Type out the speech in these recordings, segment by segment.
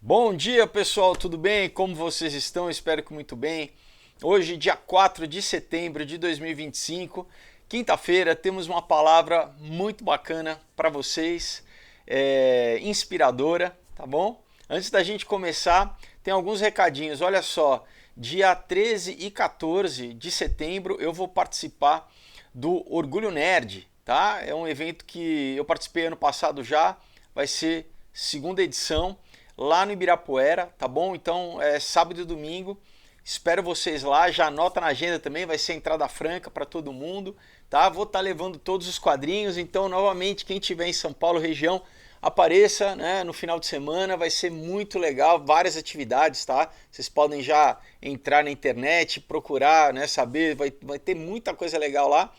Bom dia, pessoal, tudo bem? Como vocês estão? Espero que muito bem. Hoje, dia 4 de setembro de 2025, quinta-feira, temos uma palavra muito bacana para vocês, inspiradora, tá bom? Antes da gente começar, tem alguns recadinhos. Olha só, dia 13 e 14 de setembro eu vou participar do Orgulho Nerd, tá? É um evento que eu participei ano passado já, vai ser segunda edição lá no Ibirapuera, tá bom? Então é sábado e domingo. Espero vocês lá, já anota na agenda também, vai ser entrada franca para todo mundo, tá? Vou estar levando todos os quadrinhos, então novamente quem estiver em São Paulo região, apareça, né, no final de semana, vai ser muito legal, várias atividades, tá? Vocês podem já entrar na internet, procurar, né, saber, vai ter muita coisa legal lá.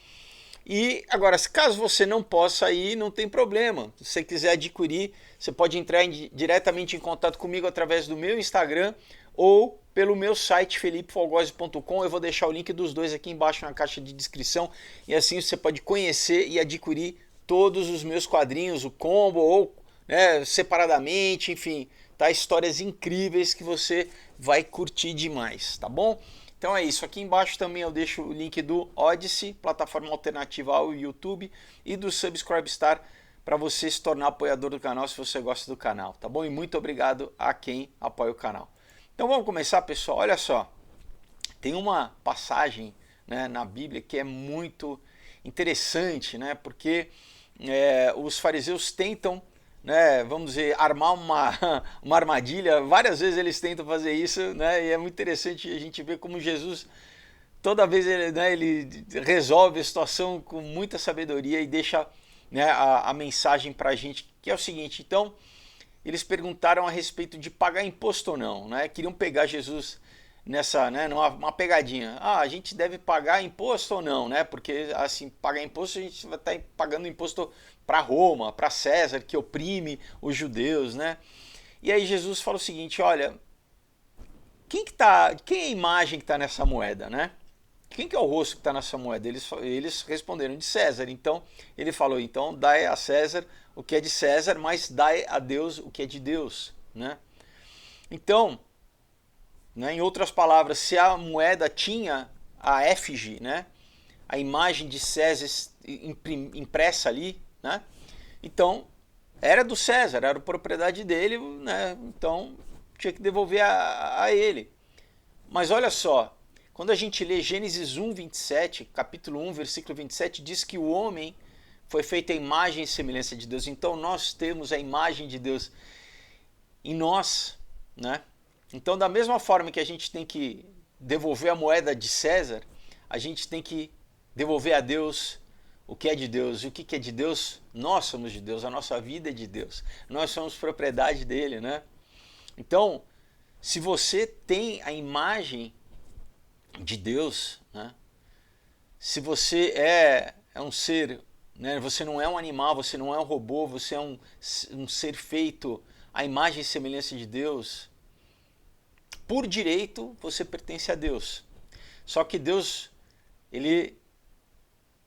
E agora, caso você não possa ir, não tem problema. Se você quiser adquirir, você pode entrar diretamente em contato comigo através do meu Instagram ou pelo meu site felipefolgose.com. Eu vou deixar o link dos dois aqui embaixo na caixa de descrição e assim você pode conhecer e adquirir todos os meus quadrinhos, o combo ou, né, separadamente, enfim, tá? Histórias incríveis que você vai curtir demais, tá bom? Então é isso. Aqui embaixo também eu deixo o link do Odyssey, plataforma alternativa ao YouTube, e do Subscribestar para você se tornar apoiador do canal se você gosta do canal, tá bom? E muito obrigado a quem apoia o canal. Então vamos começar, pessoal. Olha só, tem uma passagem, né, na Bíblia que é muito interessante, né? Porque os fariseus tentam, né, vamos dizer, armar uma armadilha. Várias vezes eles tentam fazer isso, né? E é muito interessante a gente ver como Jesus, toda vez ele, né, ele resolve a situação com muita sabedoria e deixa, né, a mensagem para a gente, que é o seguinte. Então, eles perguntaram a respeito de pagar imposto ou não, né? Queriam pegar Jesus nessa, né, numa pegadinha. Ah, a gente deve pagar imposto ou não, né? Porque assim, pagar imposto a gente vai estar pagando imposto para Roma, para César, que oprime os judeus, né? E aí Jesus fala o seguinte, olha, quem é a imagem que está nessa moeda, né? Quem que é o rosto que está nessa moeda? Eles responderam de César. Então ele falou, então dai a César o que é de César, mas dai a Deus o que é de Deus, né? Então, né, em outras palavras, se a moeda tinha a efígie, né, a imagem de César impressa ali, né, então era do César, era propriedade dele, né, então tinha que devolver a ele. Mas olha só, quando a gente lê Gênesis 1, 27, capítulo 1, versículo 27, diz que o homem foi feito à imagem e semelhança de Deus. Então nós temos a imagem de Deus em nós, né? Então, da mesma forma que a gente tem que devolver a moeda de César, a gente tem que devolver a Deus o que é de Deus. E o que é de Deus? Nós somos de Deus, a nossa vida é de Deus. Nós somos propriedade dele, né? Então, se você tem a imagem de Deus, né? Se você é um ser, né? Você não é um animal, você não é um robô, você é um ser feito à imagem e semelhança de Deus, por direito você pertence a Deus. Só que Deus, ele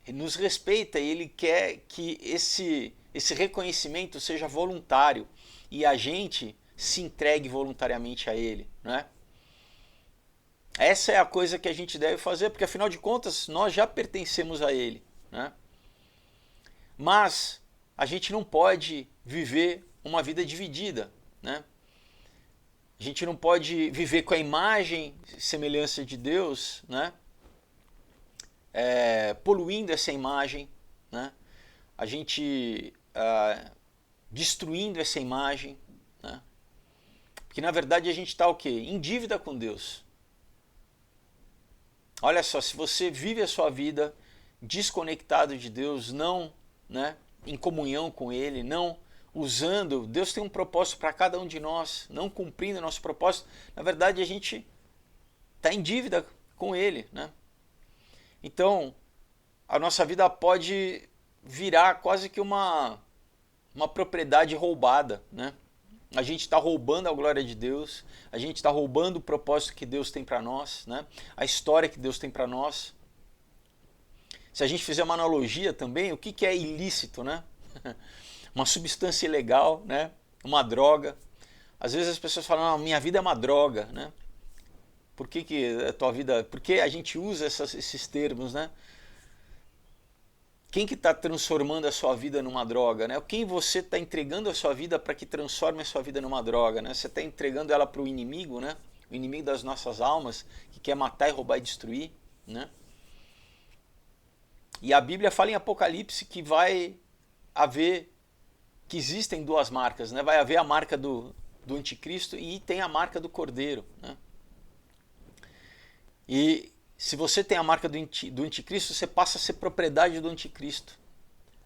nos respeita e ele quer que esse reconhecimento seja voluntário e a gente se entregue voluntariamente a ele, né? Essa é a coisa que a gente deve fazer, porque afinal de contas nós já pertencemos a ele, né? Mas a gente não pode viver uma vida dividida, né? A gente não pode viver com a imagem e semelhança de Deus, né? Poluindo essa imagem, né? A gente destruindo essa imagem, né? Porque na verdade a gente está o quê? Em dívida com Deus. Olha só, se você vive a sua vida desconectado de Deus, não, né, em comunhão com Ele, não usando, Deus tem um propósito para cada um de nós, não cumprindo o nosso propósito, na verdade a gente está em dívida com Ele, né? Então, a nossa vida pode virar quase que uma propriedade roubada, né? A gente está roubando a glória de Deus, a gente está roubando o propósito que Deus tem para nós, né? A história que Deus tem para nós. Se a gente fizer uma analogia também, o que é ilícito, né? Uma substância ilegal, né? Uma droga. Às vezes as pessoas falam, não, minha vida é uma droga, né? Por que a tua vida... Por que a gente usa esses termos, né? Quem que está transformando a sua vida numa droga, né? Quem você está entregando a sua vida para que transforme a sua vida numa droga, né? Você está entregando ela para o inimigo, né? O inimigo das nossas almas, que quer matar e roubar e destruir, né? E a Bíblia fala em Apocalipse que vai haver, que existem duas marcas, né? Vai haver a marca do anticristo e tem a marca do cordeiro, né? E se você tem a marca do anticristo, você passa a ser propriedade do anticristo.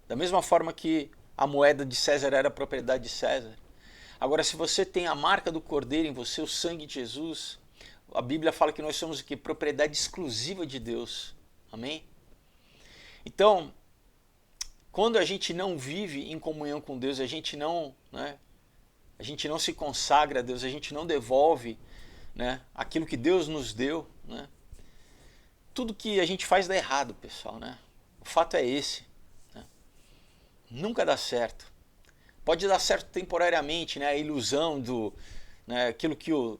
Da mesma forma que a moeda de César era propriedade de César. Agora, se você tem a marca do cordeiro em você, o sangue de Jesus, a Bíblia fala que nós somos o quê? Propriedade exclusiva de Deus. Amém? Então, quando a gente não vive em comunhão com Deus, a gente não se consagra a Deus, a gente não devolve, né, aquilo que Deus nos deu, né? Tudo que a gente faz dá errado, pessoal, né? O fato é esse, né? Nunca dá certo. Pode dar certo temporariamente, né? A ilusão do, né, aquilo que o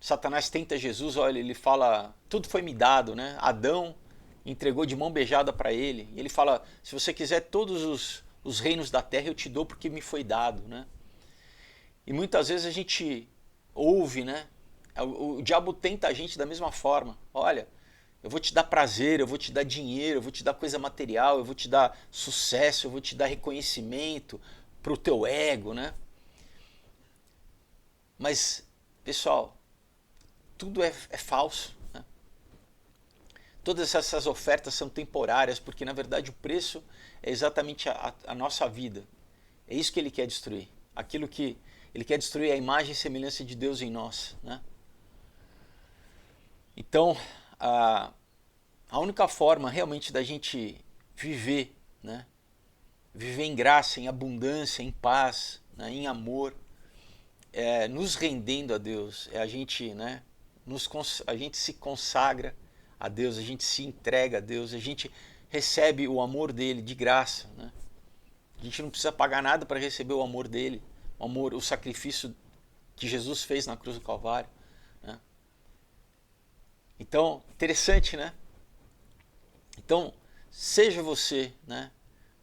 Satanás tenta Jesus, olha, ele fala, tudo foi me dado, né? Adão entregou de mão beijada para ele. E ele fala, se você quiser todos os reinos da terra eu te dou porque me foi dado, né? E muitas vezes a gente ouve, né? O diabo tenta a gente da mesma forma. Olha, eu vou te dar prazer, eu vou te dar dinheiro, eu vou te dar coisa material, eu vou te dar sucesso, eu vou te dar reconhecimento para o teu ego, né? Mas, pessoal, tudo é falso, né? Todas essas ofertas são temporárias, porque na verdade o preço é exatamente a nossa vida. É isso que ele quer destruir. Aquilo que ele quer destruir é a imagem e semelhança de Deus em nós, né? Então, a única forma realmente da gente viver, né? Viver em graça, em abundância, em paz, né? Em amor, nos rendendo a Deus, a gente, né? A gente se consagra a Deus, a gente se entrega a Deus, a gente recebe o amor dele de graça, né? A gente não precisa pagar nada para receber o amor dele, o sacrifício que Jesus fez na cruz do Calvário, né? Então, interessante, né? Então, seja você, né?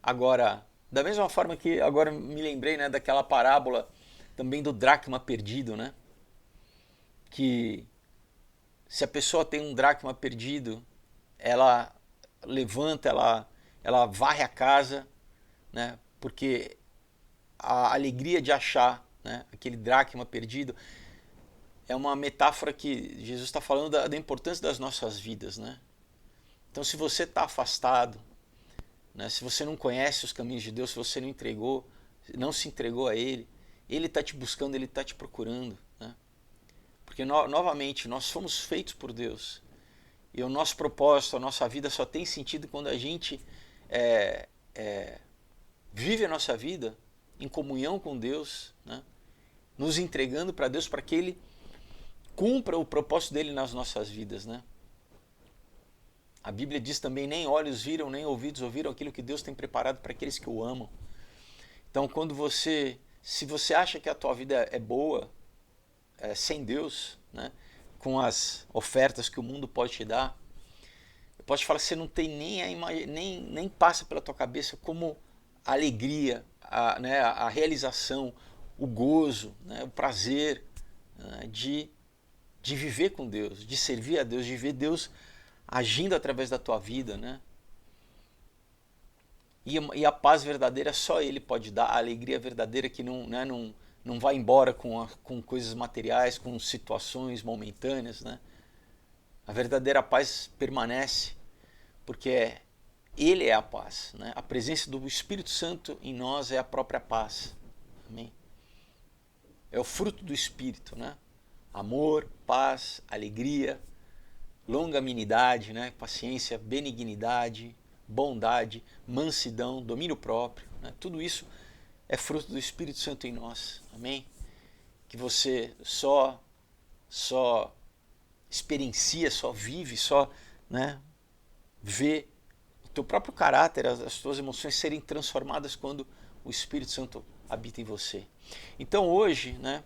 Agora, da mesma forma que agora me lembrei, né, daquela parábola também do dracma perdido, né? Que se a pessoa tem um dracma perdido, ela levanta, ela varre a casa, né? Porque a alegria de achar, né, aquele dracma perdido é uma metáfora que Jesus está falando da importância das nossas vidas, né? Então, se você está afastado, né, se você não conhece os caminhos de Deus, se você não se entregou a Ele, Ele está te buscando, Ele está te procurando, né? Porque, novamente, nós fomos feitos por Deus. E o nosso propósito, a nossa vida só tem sentido quando a gente vive a nossa vida em comunhão com Deus, né? Nos entregando para Deus para que Ele cumpra o propósito dele nas nossas vidas, né? A Bíblia diz também, nem olhos viram, nem ouvidos ouviram aquilo que Deus tem preparado para aqueles que o amam. Então, se você acha que a tua vida é boa, sem Deus, né, com as ofertas que o mundo pode te dar, eu posso te falar que você não tem nem passa pela tua cabeça como a alegria, né, a realização, o gozo, né, o prazer, né, de viver com Deus, de servir a Deus, de ver Deus agindo através da tua vida, né? E a paz verdadeira só Ele pode dar, a alegria verdadeira que não vai embora com coisas materiais, com situações momentâneas, né? A verdadeira paz permanece, porque Ele é a paz, né? A presença do Espírito Santo em nós é a própria paz. Amém? É o fruto do Espírito, né? Amor, paz, alegria, longanimidade, né? Paciência, benignidade, bondade, mansidão, domínio próprio, né? Tudo isso é fruto do Espírito Santo em nós. Amém? Que você só experiencia, só vive, só, né, vê o teu próprio caráter, as tuas emoções serem transformadas quando o Espírito Santo habita em você. Então hoje, né,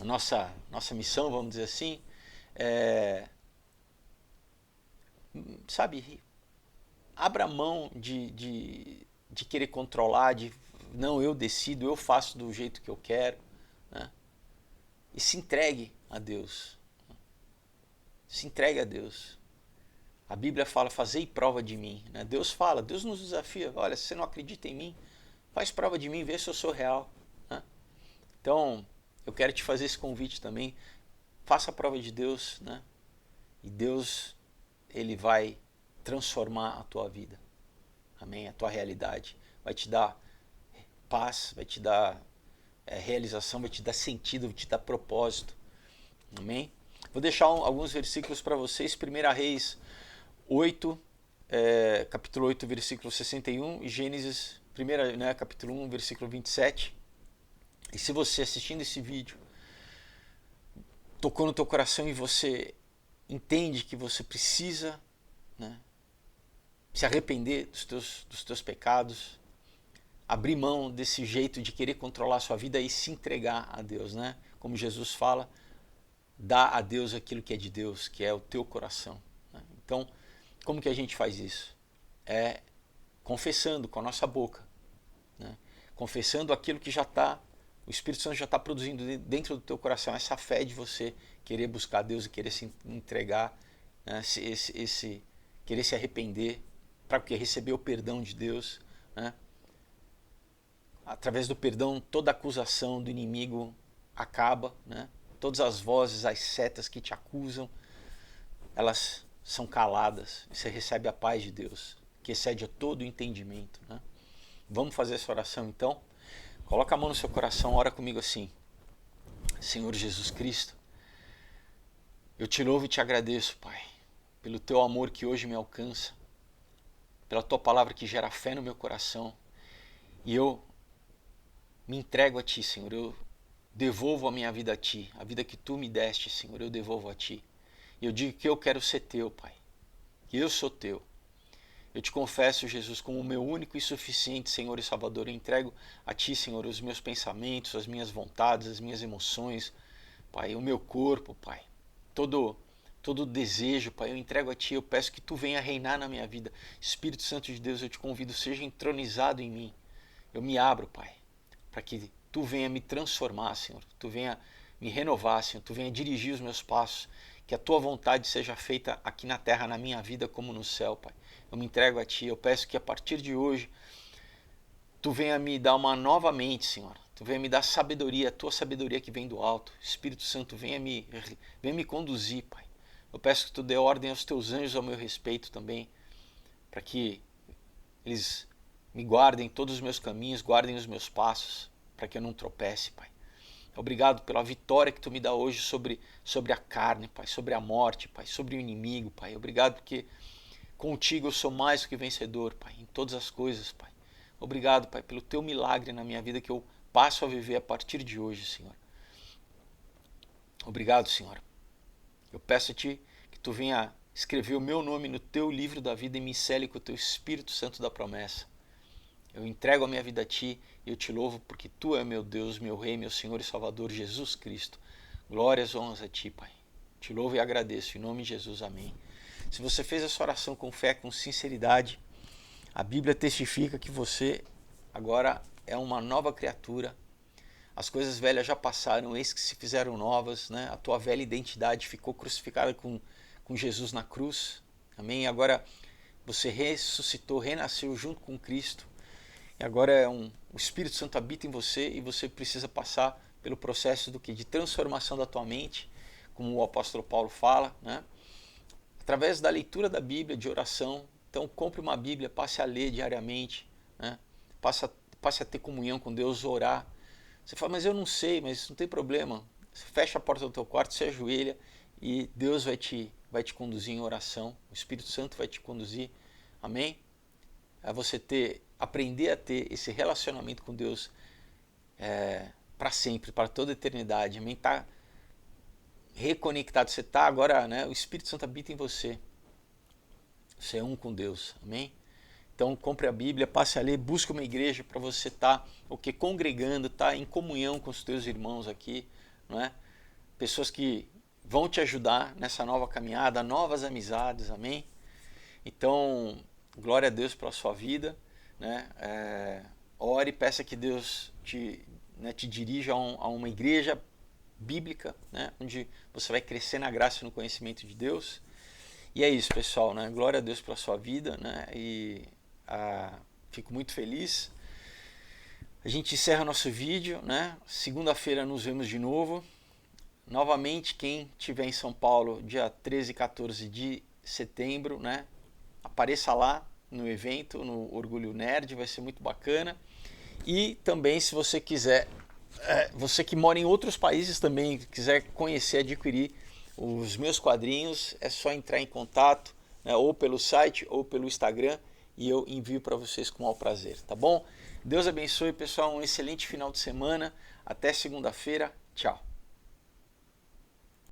nossa missão, vamos dizer assim, sabe, abra mão de querer controlar, de não, eu decido, eu faço do jeito que eu quero, né? E se entregue a Deus. Se entregue a Deus. A Bíblia fala, fazei prova de mim, né? Deus fala, Deus nos desafia, olha, se você não acredita em mim, faz prova de mim, vê se eu sou real, né? Então, eu quero te fazer esse convite também, faça a prova de Deus, né? E Deus, Ele vai transformar a tua vida, amém? A tua realidade, vai te dar paz, vai te dar realização, vai te dar sentido, vai te dar propósito, amém? Vou deixar alguns versículos para vocês, 1 Reis 8, capítulo 8, versículo 61 e Gênesis, capítulo 1, versículo 27. E se você assistindo esse vídeo tocou no teu coração e você entende que você precisa, né, se arrepender dos teus pecados, abrir mão desse jeito de querer controlar a sua vida e se entregar a Deus, né? Como Jesus fala, dá a Deus aquilo que é de Deus, que é o teu coração, né? Então, como que a gente faz isso? É confessando com a nossa boca, né? Confessando aquilo que já está, o Espírito Santo já está produzindo dentro do teu coração, essa fé de você querer buscar Deus e querer se entregar, né? Querer se arrepender, para receber o perdão de Deus, né? Através do perdão, toda acusação do inimigo acaba, né? Todas as vozes, as setas que te acusam, elas são caladas. Você recebe a paz de Deus, que excede a todo o entendimento, né? Vamos fazer essa oração então? Coloca a mão no seu coração, ora comigo assim. Senhor Jesus Cristo, eu te louvo e te agradeço, Pai, pelo teu amor que hoje me alcança, pela tua palavra que gera fé no meu coração. E eu me entrego a ti, Senhor. Eu devolvo a minha vida a ti. A vida que tu me deste, Senhor, eu devolvo a ti. E eu digo que eu quero ser teu, Pai. Que eu sou teu. Eu te confesso, Jesus, como o meu único e suficiente Senhor e Salvador. Eu entrego a ti, Senhor, os meus pensamentos, as minhas vontades, as minhas emoções, Pai, o meu corpo, Pai. Todo desejo, Pai, eu entrego a ti. Eu peço que tu venha reinar na minha vida. Espírito Santo de Deus, eu te convido, seja entronizado em mim. Eu me abro, Pai, para que tu venha me transformar, Senhor. Tu venha me renovar, Senhor. Tu venha dirigir os meus passos. Que a tua vontade seja feita aqui na terra, na minha vida, como no céu, Pai. Eu me entrego a ti. Eu peço que a partir de hoje, tu venha me dar uma nova mente, Senhor. Tu venha me dar sabedoria, a tua sabedoria que vem do alto. Espírito Santo, venha me conduzir, Pai. Eu peço que tu dê ordem aos teus anjos ao meu respeito também, para que eles me guardem todos os meus caminhos, guardem os meus passos, para que eu não tropece, Pai. Obrigado pela vitória que tu me dá hoje sobre a carne, Pai, sobre a morte, Pai, sobre o inimigo, Pai. Obrigado porque contigo eu sou mais do que vencedor, Pai, em todas as coisas, Pai. Obrigado, Pai, pelo teu milagre na minha vida que eu passo a viver a partir de hoje, Senhor. Obrigado, Senhor. Eu peço a ti que tu venha escrever o meu nome no teu livro da vida e me cele com o teu Espírito Santo da promessa. Eu entrego a minha vida a ti e eu te louvo porque tu é meu Deus, meu Rei, meu Senhor e Salvador, Jesus Cristo. Glórias e honras a ti, Pai. Te louvo e agradeço. Em nome de Jesus, amém. Se você fez essa oração com fé, com sinceridade, a Bíblia testifica que você agora é uma nova criatura. As coisas velhas já passaram, eis que se fizeram novas, né? A tua velha identidade ficou crucificada com Jesus na cruz. Amém? Agora você ressuscitou, renasceu junto com Cristo. E agora o Espírito Santo habita em você e você precisa passar pelo processo de transformação da tua mente, como o apóstolo Paulo fala, né? Através da leitura da Bíblia, de oração. Então compre uma Bíblia, passe a ler diariamente, né? Passe a ter comunhão com Deus, orar. Você fala, mas eu não sei, mas não tem problema. Você fecha a porta do teu quarto, se ajoelha e Deus vai te conduzir em oração. O Espírito Santo vai te conduzir. Amém? É você aprender a ter esse relacionamento com Deus para sempre, para toda a eternidade. Amém? Tá reconectado, você está agora, né? O Espírito Santo habita em você. Você é um com Deus. Amém? Então compre a Bíblia, passe a ler, busque uma igreja para você estar congregando, estar em comunhão com os teus irmãos aqui, não é? pessoas que vão te ajudar nessa nova caminhada, novas amizades, amém? Então, glória a Deus pela sua vida, né? Ore, peça que Deus te dirija a uma igreja bíblica, né? Onde você vai crescer na graça e no conhecimento de Deus. E é isso, pessoal, né? Glória a Deus pela sua vida, né? E fico muito feliz. A gente encerra nosso vídeo, né? Segunda-feira nos vemos de novo. Novamente, quem estiver em São Paulo, dia 13 e 14 de setembro, né? Apareça lá no evento, no Orgulho Nerd, vai ser muito bacana. E também, se você quiser, você que mora em outros países também, quiser conhecer, adquirir os meus quadrinhos, é só entrar em contato, né, ou pelo site ou pelo Instagram, e eu envio para vocês com o maior prazer, tá bom? Deus abençoe, pessoal, um excelente final de semana. Até segunda-feira. Tchau.